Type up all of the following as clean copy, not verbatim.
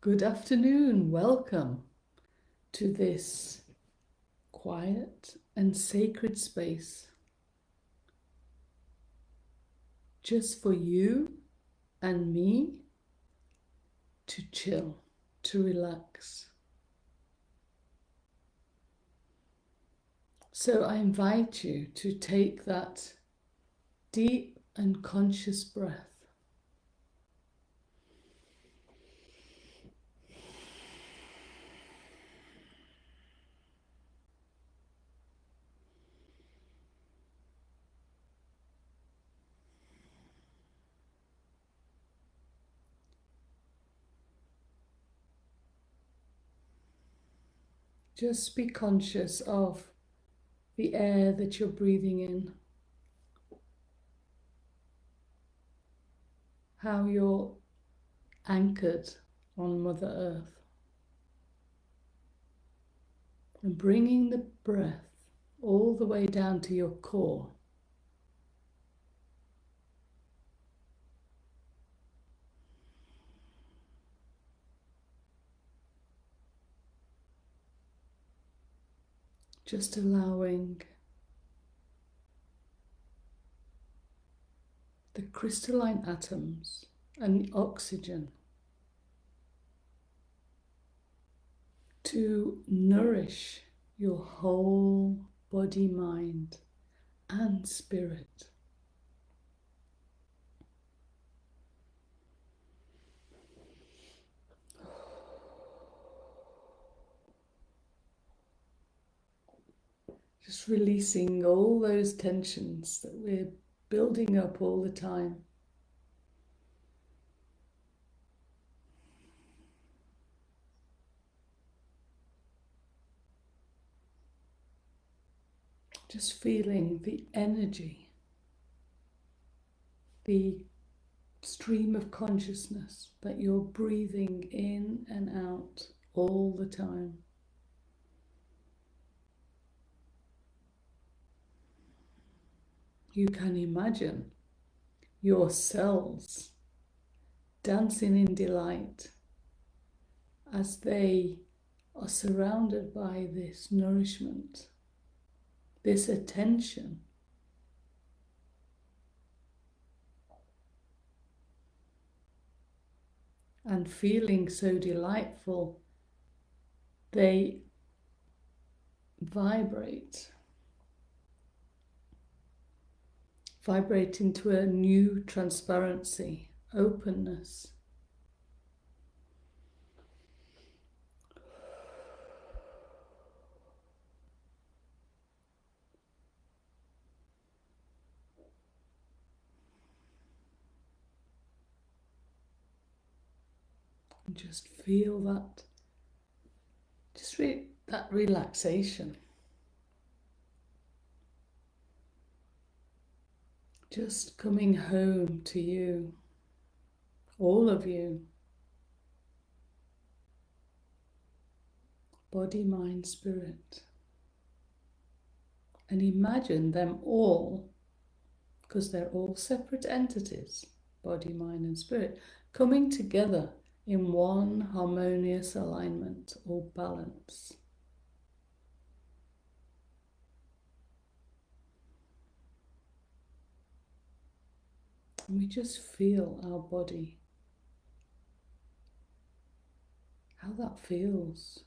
Good afternoon. Welcome to this quiet and sacred space just for you and me to chill, to relax. So I invite you to take that deep and conscious breath. Just be conscious of the air that you're breathing in, how you're anchored on Mother Earth, and bringing the breath all the way down to your core. Just allowing the crystalline atoms and the oxygen to nourish your whole body, mind, and spirit. Just releasing all those tensions that we're building up all the time. Just feeling the energy, the stream of consciousness that you're breathing in and out all the time. You can imagine your cells dancing in delight as they are surrounded by this nourishment, this attention. And feeling so delightful, they vibrate into a new transparency, openness. And just feel that, that relaxation. Just coming home to you, all of you, body, mind, spirit. And imagine them all, because they're all separate entities, body, mind, and spirit, coming together in one harmonious alignment or balance. And we just feel our body, how that feels.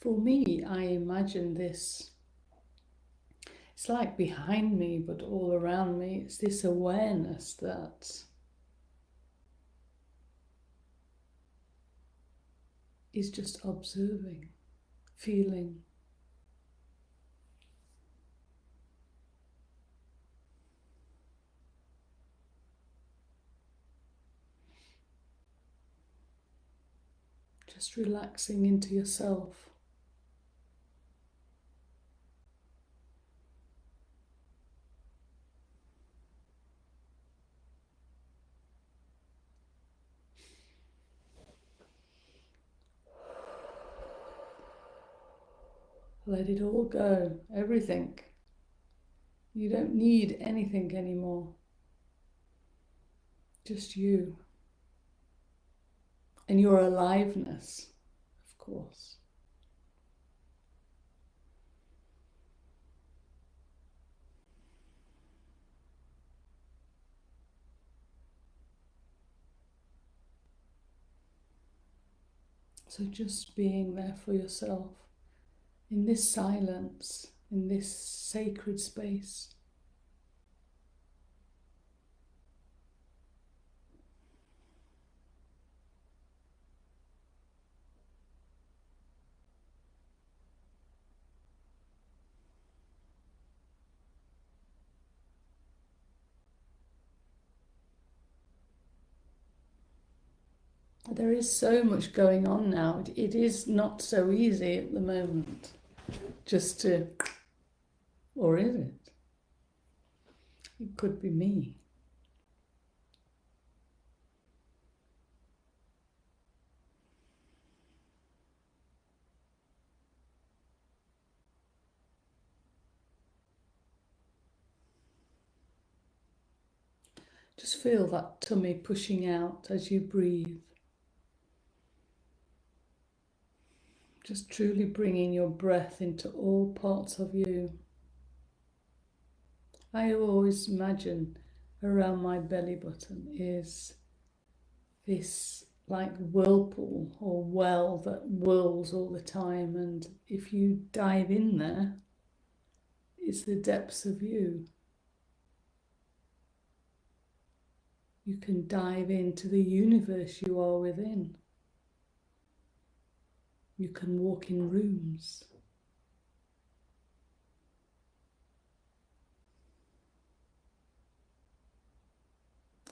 For me, I imagine this. It's like behind me, but all around me. It's this awareness that is just observing, feeling. Just relaxing into yourself. Let it all go, everything. You don't need anything anymore. Just you. And your aliveness, of course. So just being there for yourself in this silence, in this sacred space. There is so much going on now. It is not so easy at the moment just to, or is it? It could be me. Just feel that tummy pushing out as you breathe. Just truly bringing your breath into all parts of you. I always imagine around my belly button is this like whirlpool or well that whirls all the time, and if you dive in there, it's the depths of you. You can dive into the universe you are within. You can walk in rooms.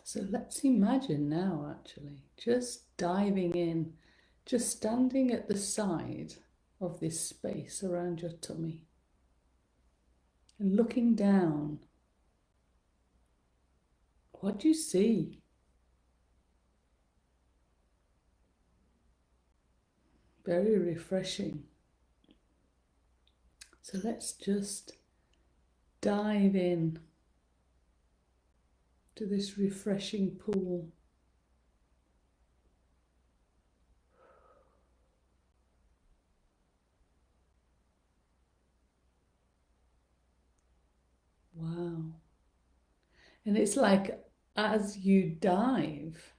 So let's imagine now, actually, just diving in, just standing at the side of this space around your tummy and looking down. What do you see? Very refreshing. So let's just dive in to this refreshing pool. Wow. And it's like as you dive,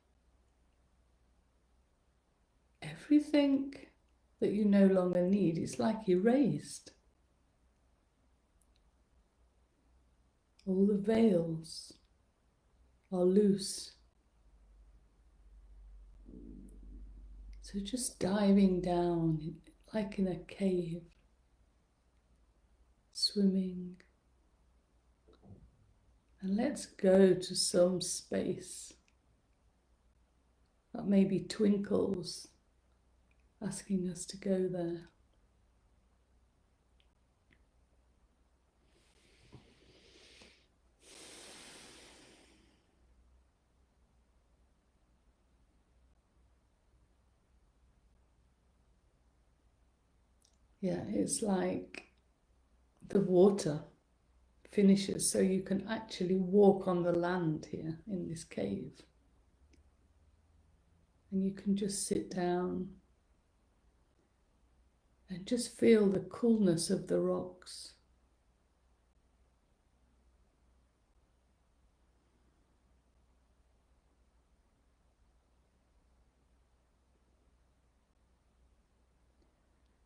everything that you no longer need is like erased. All the veils are loose. So just diving down like in a cave, swimming. And let's go to some space that maybe twinkles, asking us to go there. Yeah, it's like the water finishes, so you can actually walk on the land here in this cave. And you can just sit down and just feel the coolness of the rocks.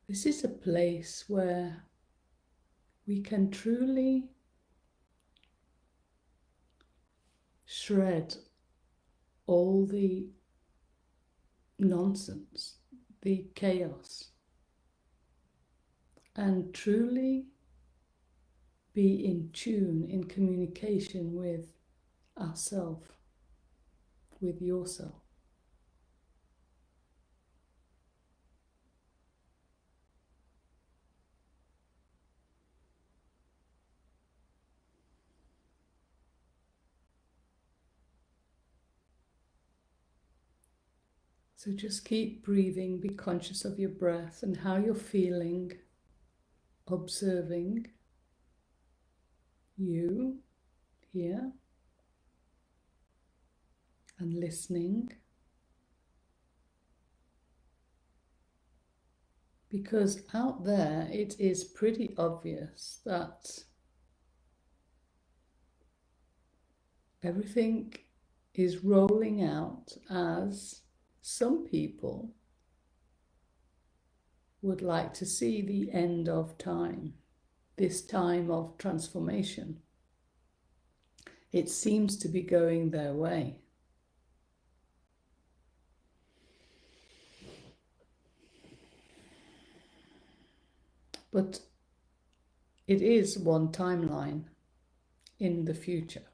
This is a place where we can truly shred all the nonsense, the chaos, and truly be in tune, in communication with ourself, with yourself. So just keep breathing, be conscious of your breath and how you're feeling. observing you here and listening, because out there it is pretty obvious that everything is rolling out as some people would like to see the end of time, this time of transformation. It seems to be going their way. But it is one timeline in the future.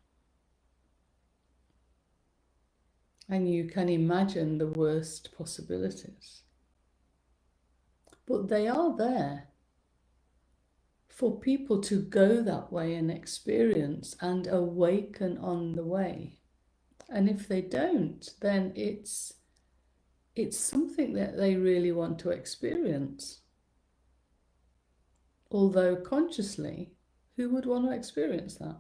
And you can imagine the worst possibilities. But they are there for people to go that way and experience and awaken on the way. And if they don't, then it's something that they really want to experience. Although consciously, who would want to experience that?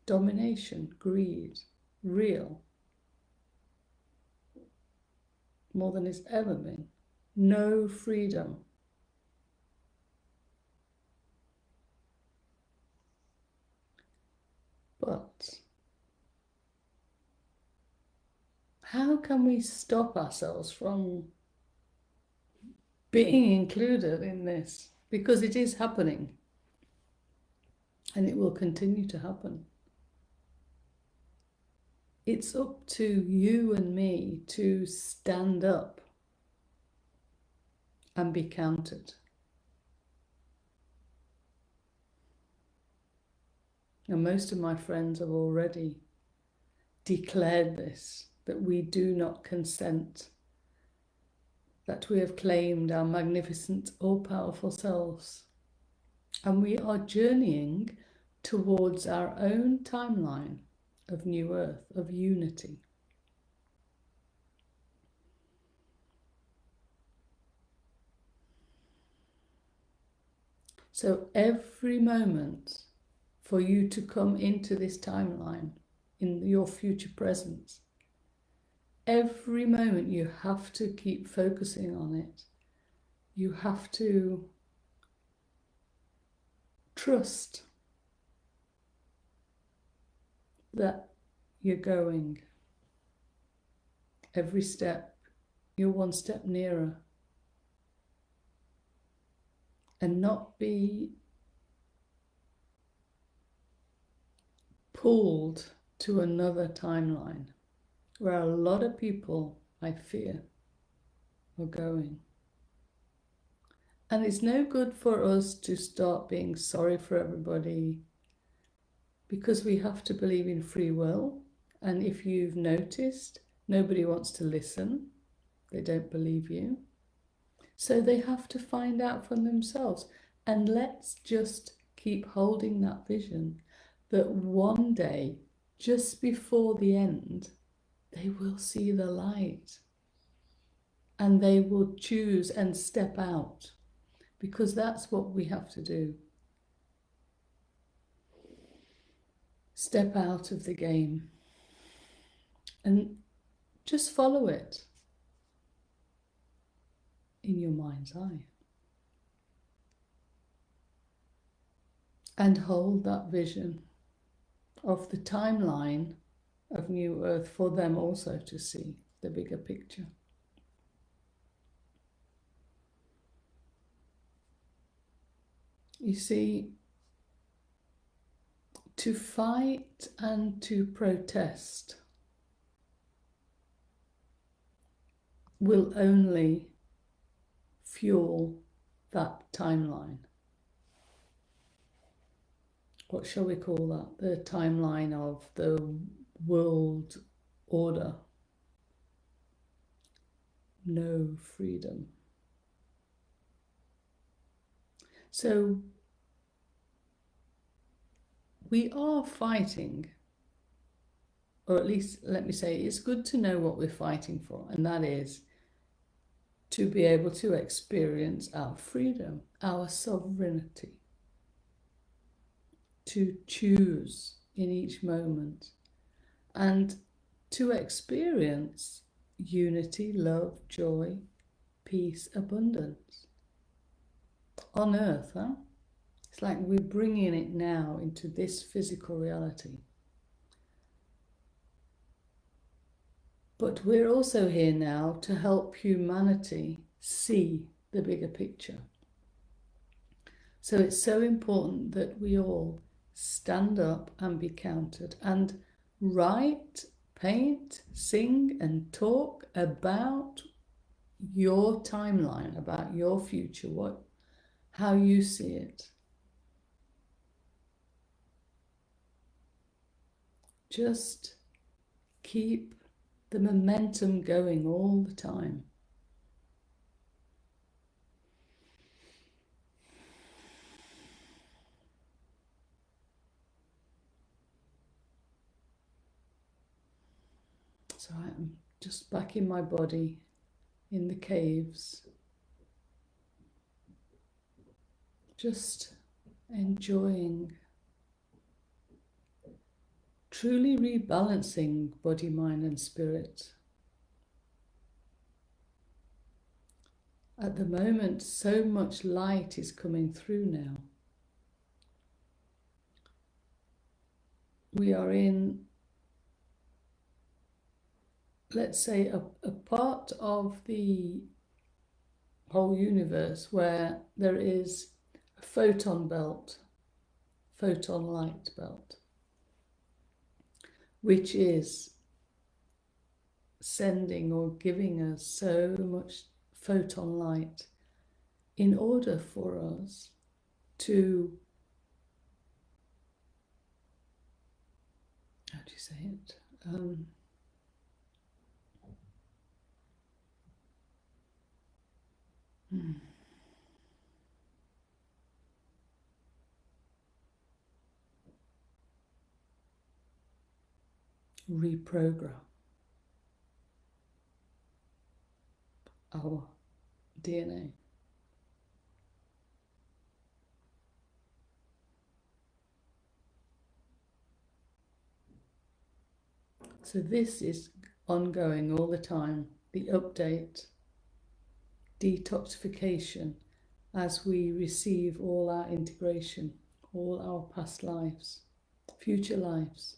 Domination, greed, real, more than it's ever been. No freedom. But how can we stop ourselves from being included in this? Because it is happening. And it will continue to happen. It's up to you and me to stand up and be counted. And most of my friends have already declared this, that we do not consent, that we have claimed our magnificent, all-powerful selves. And we are journeying towards our own timeline of new earth, of unity. So every moment for you to come into this timeline, in your future presence, every moment you have to keep focusing on it. You have to trust that you're going. Every step, you're one step nearer. And not be pulled to another timeline where a lot of people, I fear, are going. And it's no good for us to start being sorry for everybody, because we have to believe in free will. And if you've noticed, nobody wants to listen. They don't believe you. So they have to find out for themselves. And let's just keep holding that vision that one day, just before the end, they will see the light. And they will choose and step out. Because that's what we have to do. Step out of the game. And just follow it in your mind's eye. And hold that vision of the timeline of New Earth for them also to see the bigger picture. You see, to fight and to protest will only fuel that timeline. What shall we call that? The timeline of the world order. No freedom. So we are fighting, or at least let me say, it's good to know what we're fighting for, and that is to be able to experience our freedom, our sovereignty, to choose in each moment, and to experience unity, love, joy, peace, abundance on earth. It's like we're bringing it now into this physical reality. But we're also here now to help humanity see the bigger picture. So it's so important that we all stand up and be counted and write, paint, sing and talk about your timeline, about your future, how you see it. Just keep the momentum going all the time. So I'm just back in my body, in the caves, just enjoying, truly rebalancing body, mind and spirit. At the moment, so much light is coming through now. We are in, let's say, a part of the whole universe where there is a photon belt, photon light belt, which is sending or giving us so much photon light in order for us to, how do you say it? Reprogram our DNA. So this is ongoing all the time, the update, detoxification, as we receive all our integration, all our past lives, future lives.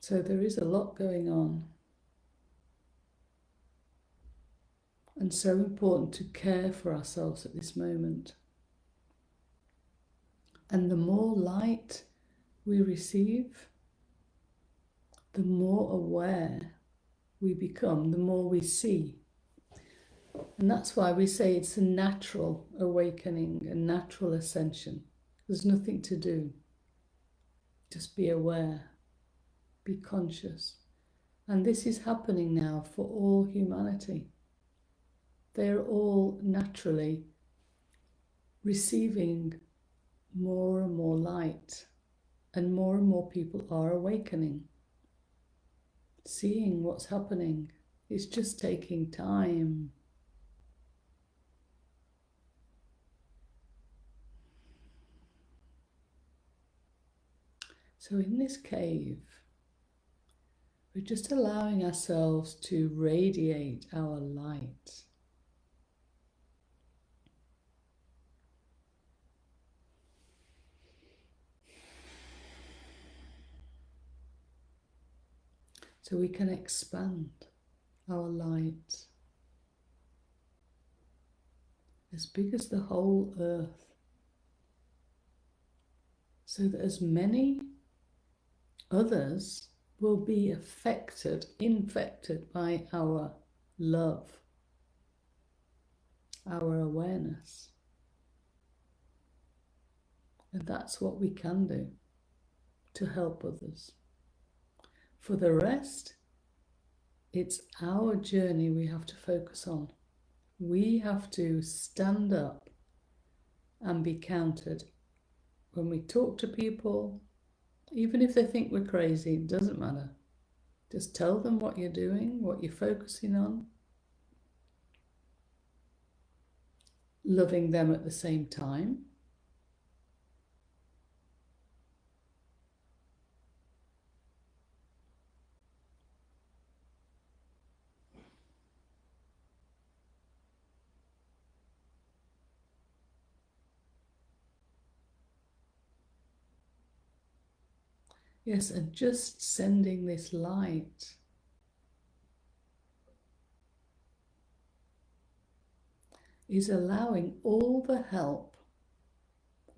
So there is a lot going on. And so important to care for ourselves at this moment. And the more light we receive, the more aware we become, the more we see. And that's why we say it's a natural awakening, a natural ascension. There's nothing to do. Just be aware, be conscious. And this is happening now for all humanity. They're all naturally receiving more and more light, and more people are awakening, seeing what's happening. It's just taking time. So in this cave, we're just allowing ourselves to radiate our light. So we can expand our light as big as the whole earth, so that as many others will be infected by our love, our awareness. And that's what we can do to help others. For the rest, it's our journey we have to focus on. We have to stand up and be counted. When we talk to people, Even if they think we're crazy, it doesn't matter. Just tell them what you're doing, what you're focusing on, loving them at the same time. Yes, and just sending this light is allowing all the help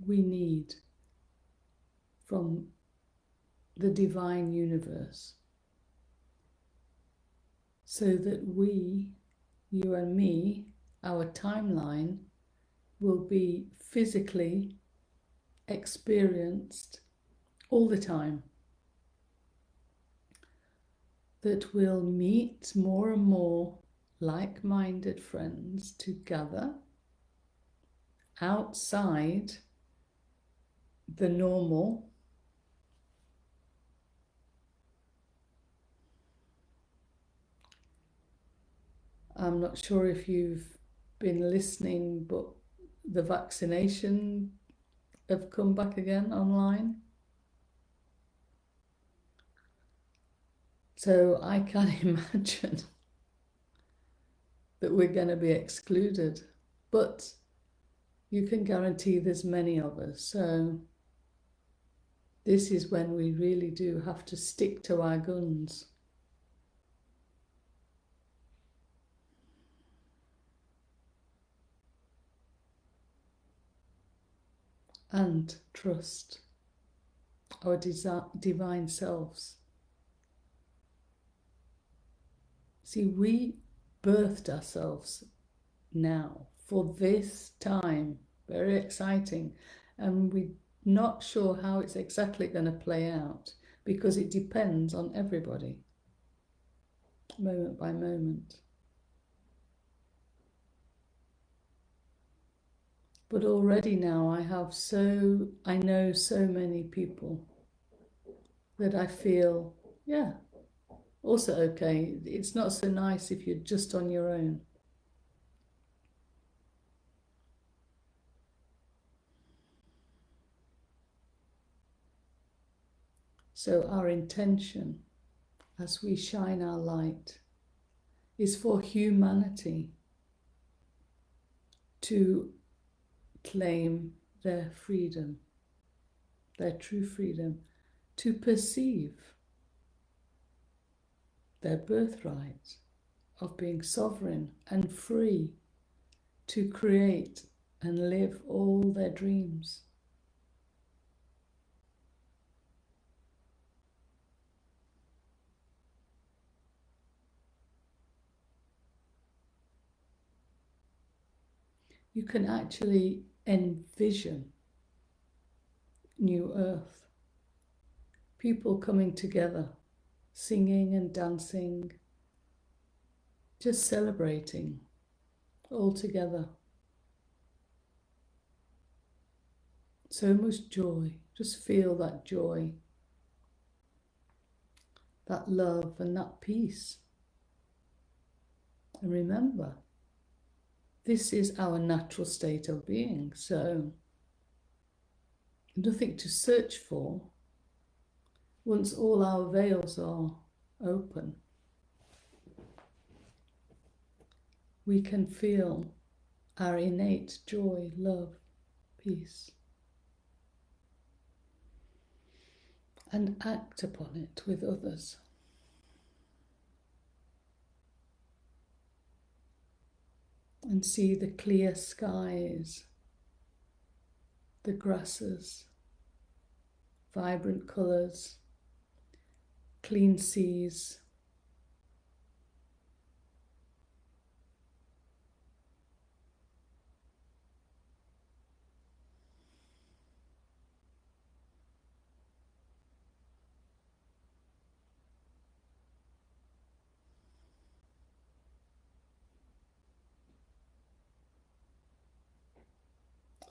we need from the divine universe so that we, you and me, our timeline will be physically experienced all the time. That we'll meet more and more like-minded friends to gather outside the normal. I'm not sure if you've been listening, but the vaccination have come back again online. So I can't imagine that we're going to be excluded. But you can guarantee there's many of us. So this is when we really do have to stick to our guns. And trust our divine selves. See, we birthed ourselves now for this time. Very exciting. And we're not sure how it's exactly going to play out because it depends on everybody, moment by moment. But already now I know so many people that I feel, yeah, also okay. It's not so nice if you're just on your own. So our intention as we shine our light is for humanity to claim their freedom, their true freedom, to perceive their birthright of being sovereign and free to create and live all their dreams. You can actually envision New Earth, people coming together, singing and dancing, just celebrating all together. So much joy. Just feel that joy, that love and that peace. And remember, this is our natural state of being, so nothing to search for once all our veils are open. We can feel our innate joy, love, peace, and act upon it with others. And see the clear skies, the grasses, vibrant colours, clean seas.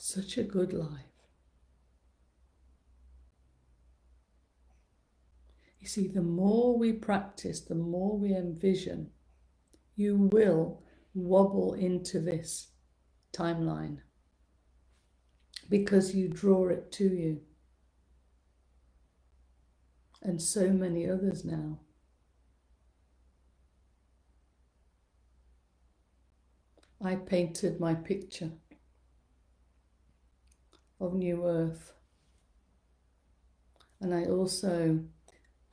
Such a good life. You see, the more we practice, the more we envision, you will wobble into this timeline because you draw it to you. And so many others now. I painted my picture of New Earth. And I also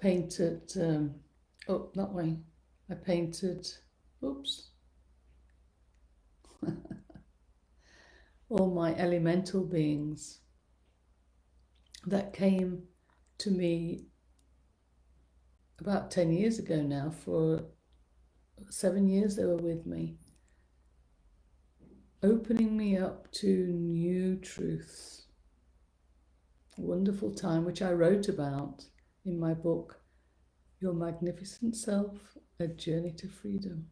painted, that way, I painted, oops, all my elemental beings that came to me about 10 years ago now. For 7 years they were with me, opening me up to new truths. A wonderful time, which I wrote about in my book, Your Magnificent Self, A Journey to Freedom.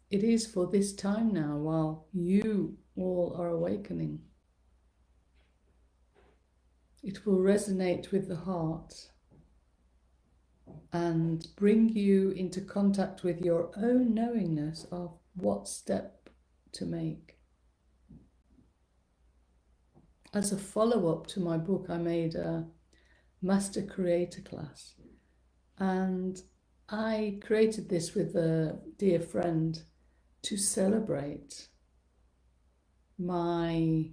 It is for this time now, while you all are awakening. It will resonate with the heart and bring you into contact with your own knowingness of what step to make. As a follow-up to my book, I made a Master Creator class, and I created this with a dear friend to celebrate my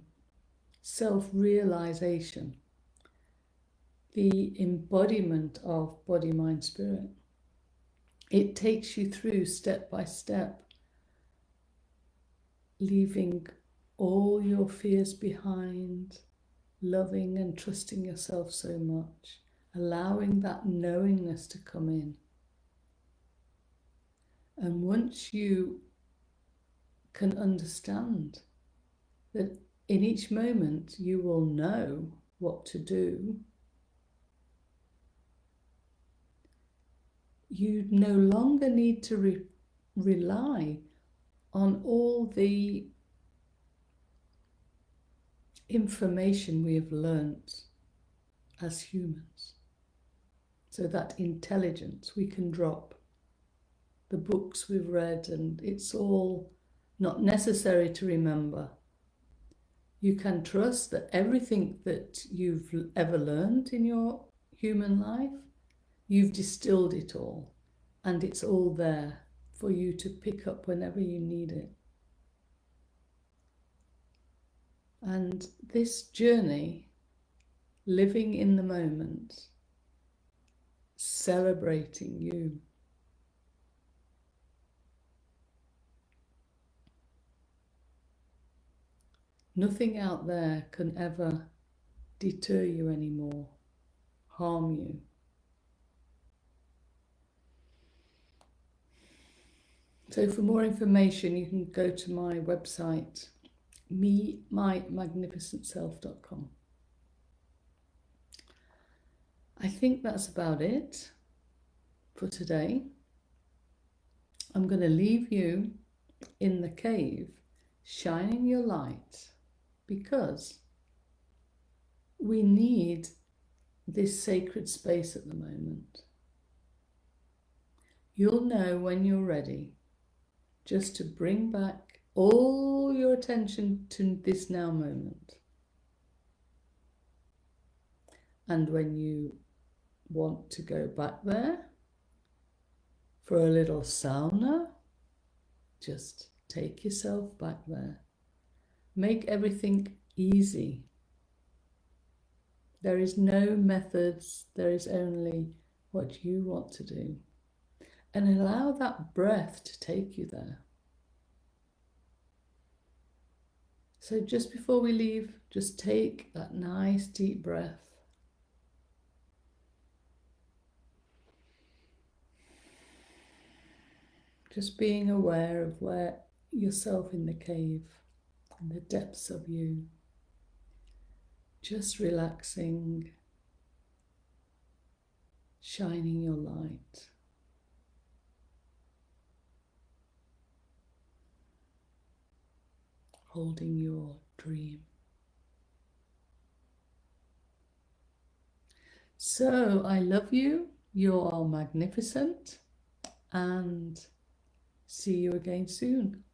self-realization, the embodiment of body, mind, spirit. It takes you through step by step, leaving all your fears behind, loving and trusting yourself so much, allowing that knowingness to come in. And once you can understand that in each moment you will know what to do, you no longer need to rely on all the information we have learnt as humans. So that intelligence we can drop. The books we've read, and it's all not necessary to remember. You can trust that everything that you've ever learned in your human life, you've distilled it all, and it's all there for you to pick up whenever you need it. And this journey, living in the moment, celebrating you, nothing out there can ever deter you anymore, harm you. So for more information, you can go to my website, MyMagnificentSelf.com. I think that's about it for today. I'm going to leave you in the cave, shining your light, because we need this sacred space at the moment. You'll know when you're ready just to bring back all your attention to this now moment. And when you want to go back there for a little sauna, just take yourself back there. Make everything easy. There is no methods, there is only what you want to do. And allow that breath to take you there. So just before we leave, just take that nice deep breath. Just being aware of where yourself in the cave, in the depths of you. Just relaxing, shining your light. Holding your dream. So I love you. You are magnificent, and see you again soon.